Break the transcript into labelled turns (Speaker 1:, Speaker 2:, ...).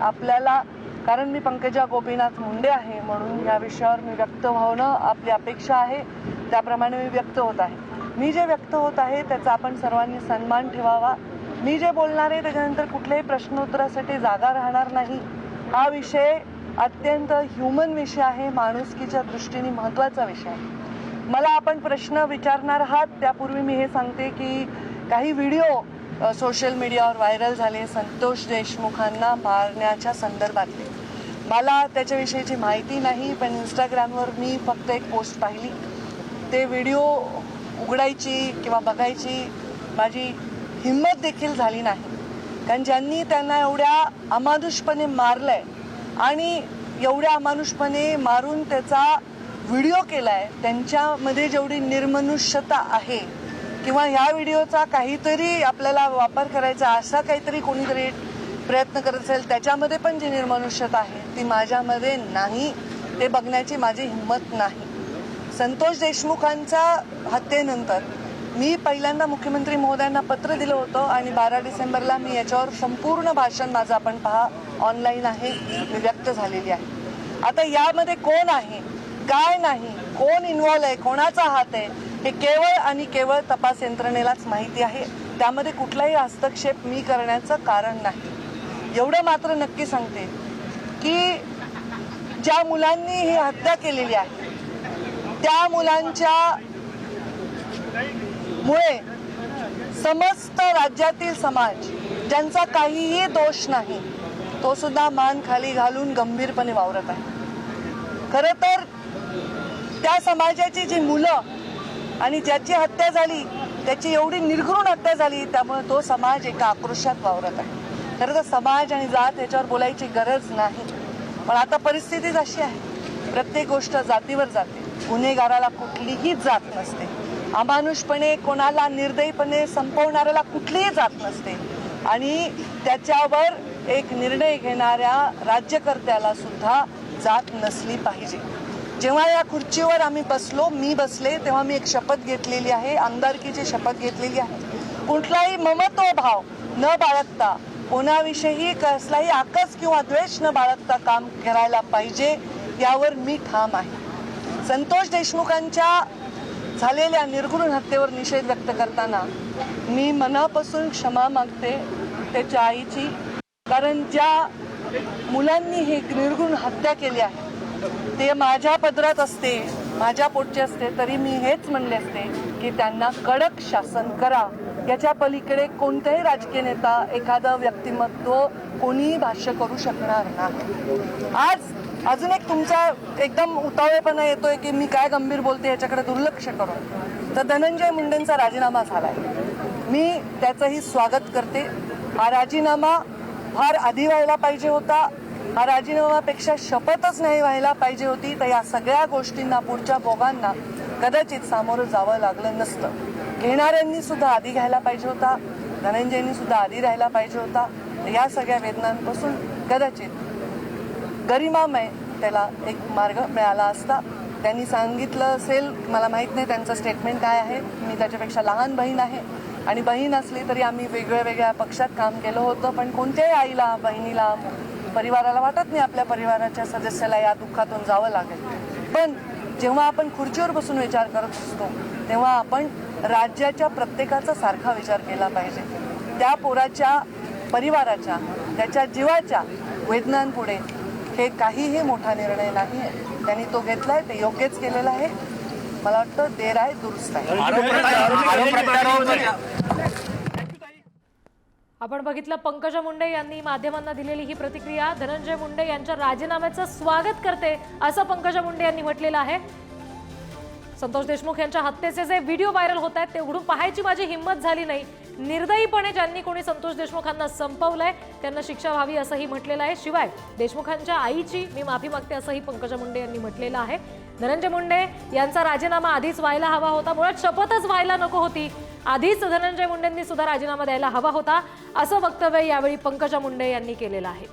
Speaker 1: आपल्याला, कारण मी पंकजा गोपीनाथ मुंडे आहे म्हणून या विषयावर मी व्यक्त होणं आपली अपेक्षा आहे, त्याप्रमाणे मी व्यक्त होत आहे. मी जे व्यक्त होत आहे त्याचा आपण सर्वांनी सन्मान ठेवावा. मी जे बोलणार आहे त्याच्यानंतर कुठल्याही प्रश्नोत्तरासाठी जागा राहणार नाही. हा विषय अत्यंत ह्युमन विषय आहे, माणुसकीच्या दृष्टीने महत्त्वाचा विषय आहे. मला आपण प्रश्न विचारणार आहात त्यापूर्वी मी हे सांगते की काही व्हिडिओ सोशल मीडियावर व्हायरल झाले संतोष देशमुखांना मारण्याच्या संदर्भातले. मला त्याच्याविषयीची माहिती नाही, पण इंस्टाग्रामवर मी फक्त एक पोस्ट पाहिली. ते व्हिडिओ उघडायची किंवा बघायची माझी हिंमत देखील झाली नाही, कारण ज्यांनी त्यांना एवढ्या अमानुषपणे मारलंय आणि एवढ्या अमानुषपणे मारून त्याचा व्हिडिओ केलाय, त्यांच्यामध्ये जेवढी निर्मनुष्यता आहे किंवा ह्या व्हिडिओचा काहीतरी आपल्याला वापर करायचा असा काहीतरी कोणीतरी प्रयत्न करत असेल, त्याच्यामध्ये पण जी निर्मनुष्यता आहे ती माझ्यामध्ये नाही. ते बघण्याची माझी हिंमत नाही. संतोष देशमुखांच्या हत्येनंतर मी पहिल्यांदा मुख्यमंत्री महोदयांना पत्र दिलं होतं आणि 12 डिसेंबरला मी याच्यावर संपूर्ण भाषण माझं आपण पहा ऑनलाईन आहे, मी व्यक्त झालेली आहे. आता यामध्ये कोण आहे, काय नाही, कोण इन्व्हॉल्व आहे, कोणाचा हात आहे, हे केवळ आणि केवळ तपास यंत्रणेलाच माहिती आहे. त्यामध्ये कुठलाही हस्तक्षेप मी करण्याचं कारण नाही. एवढं मात्र नक्की सांगते की ज्या मुलांनी ही हत्या केलेली आहे त्या मुलांच्या मुळे समस्त राज्यातील समाज, ज्यांचा काहीही दोष नाही, तो सुद्धा मान खाली घालून गंभीरपणे वावरत आहे. खरं तर त्या समाजाची जी मुलं आणि ज्याची हत्या झाली त्याची एवढी निर्घृण हत्या झाली, त्यामुळे तो समाज एका आक्रोशात वावरत आहे. खरं तर समाज आणि जात याच्यावर बोलायची गरज नाही, पण आता परिस्थितीच अशी आहे, प्रत्येक गोष्ट जातीवर जाते. गुन्हेगाराला कुठलीही जात नसते, अमानुषपणे कोणाला निर्दयीपणे संपवणाऱ्याला कुठलीही जात नसते आणि त्याच्यावर एक निर्णय घेणाऱ्या राज्यकर्त्याला सुद्धा जात नसली पाहिजे. जेव्हा या खुर्चीवर आम्ही बसलो, मी बसले, तेव्हा मी एक शपथ घेतलेली आहे, आमदारकीची शपथ घेतलेली आहे. कुठलाही ममत्वभाव न बाळगता, कोणाविषयी कसलाही आकस किंवा द्वेष न बाळगता काम करायला पाहिजे, यावर मी ठाम आहे. संतोष देशमुखांच्या झालेल्या निर्घृण हत्येवर निषेध व्यक्त करताना मी मनापासून क्षमा मागते त्याच्या आईची, कारण ज्या मुलांनी ही निर्घृण हत्या केली आहे ते माझ्या पदरात असते, माझ्या पोटचे असते, तरी मी हेच म्हणले असते की त्यांना कडक शासन करा. याच्या पलीकडे कोणताही राजकीय नेता, एखादं व्यक्तिमत्व कोणीही भाष्य करू शकणार नाही. आज अजून एक तुमचा एकदम उतावळेपणा येतोय की मी काय गंभीर बोलते याच्याकडे दुर्लक्ष करून. तर धनंजय मुंडेंचा राजीनामा झालाय, मी त्याचंही स्वागत करते. हा राजीनामा फार आधी व्हायला पाहिजे होता. हा राजीनामापेक्षा शपथच नाही व्हायला पाहिजे होती, तर या सगळ्या गोष्टींना, पुढच्या भोगांना कदाचित सामोरं जावं लागलं नसतं. घेणाऱ्यांनी सुद्धा आधी घ्यायला पाहिजे होता, धनंजयनी सुद्धा आधी राहायला पाहिजे होता. या सगळ्या वेदनांपासून कदाचित गरिमामय त्याला एक मार्ग मिळाला असता. त्यांनी सांगितलं असेल, मला माहीत नाही त्यांचं स्टेटमेंट काय आहे, मी त्याच्यापेक्षा लहान बहीण आहे आणि बहीण असली तरी आम्ही वेगळ्या पक्षात काम केलं होतं, पण कोणत्याही आईला, बहिणीला, परिवाराला वाटत नाही आपल्या परिवाराच्या सदस्याला या दुःखातून जावं लागेल. पण जेव्हा आपण खुर्चीवर बसून विचार करत असतो तेव्हा आपण राज्याच्या प्रत्येकाचा सारखा विचार केला पाहिजे. त्या पोराच्या परिवाराच्या, त्याच्या जीवाच्या वेदनांपुढे हे काहीही मोठा निर्णय नाही आहे. त्यांनी तो घेतलाय, ते योग्यच केलेलं आहे. मला वाटतं देर आहे दुरुस्त आहे.
Speaker 2: आपण बघितलं पंकजा मुंडे यांनी माध्यमांना दिलेली ही प्रतिक्रिया. धनंजय मुंडे यांच्या राजीनाम्याचं स्वागत करते असं पंकजा मुंडे यांनी म्हटलेलं आहे. संतोष देशमुख यांच्या हत्येचे जे व्हिडिओ व्हायरल होत आहेत ते उघडून पाहायची माझी हिंमत झाली नाही. निर्दयीपणे ज्यांनी कोणी संतोष देशमुखांना संपवलंय त्यांना शिक्षा व्हावी असंही म्हटलेलं आहे. शिवाय देशमुखांच्या आईची मी माफी मागते असंही पंकजा मुंडे यांनी म्हटलेलं आहे. धनंजय मुंडे यांचा राजीनामा आधीच व्हायला हवा होता, मुळात शपथच व्हायला नको होती, आधीच धनंजय मुंडेंनी सुद्धा राजीनामा द्यायला हवा होता असं वक्तव्य यावेळी पंकजा मुंडे यांनी केलेलं आहे.